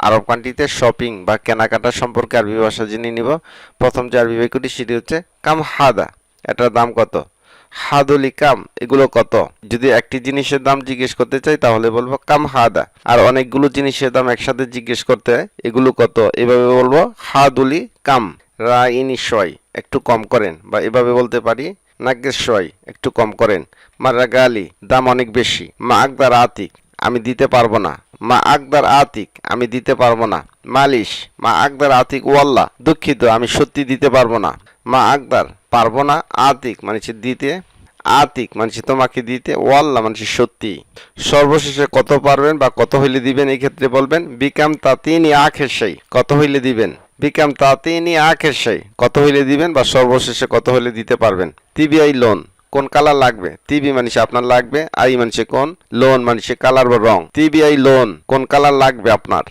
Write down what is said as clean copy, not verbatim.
আরব কান্ট্রিতে শপিং বা কেনাকাটা সম্পর্কে আরবি ভাষা জেনে নিব। প্রথম যে আরবি বাক্যটি সেটি হচ্ছে কাম হাদা, এটার দাম কত। হাদুলি কাম, এগুলো কত। যদি একটি জিনিসের দাম জিজ্ঞেস করতে চাই তাহলে বলবো কাম হাদা। আর অনেকগুলো জিনিসের দাম একসাথে জিজ্ঞেস করতে হয়, এগুলো কত, এভাবে বলবো হাদুলি কাম। রা ইনি শয়, একটু কম করেন, বা এভাবে বলতে পারি নাগ্গেস শয়, একটু কম করেন। মার্রা গালি, দাম অনেক বেশি। মা আকদার আতিক, আমি দিতে পারবো না। মা আকদার আতিক, আমি দিতে পারবো না। মালিশ, মা আকদার আতিক ওয়াল্লাহ, দুঃখিত আমি সত্যি দিতে পারবো না। মা আকদার, পারবো না। আতিক মানে দিতে, আতিক মানে তোমাকে দিতে, ওয়াল্লাহ মানে সত্যি। সর্বশেষে কত পারবেন বা কত হইলে দিবেন, এই ক্ষেত্রে বলবেন বিকাম তাতিনি আখের সেই, কত হইলে দিবেন। বিকাম তাতিনি আখের সেই, কত হইলে দিবেন বা সর্বশেষে কত হইলে দিতে পারবেন। তিবিআই লোন, কোন কালার লাগবে। তিবি মানুষে আপনার লাগবে, আই মানুষে কোন, লোন মানুষে কালার বা রং। তিবিআই লোন, কোন কালার লাগবে আপনার।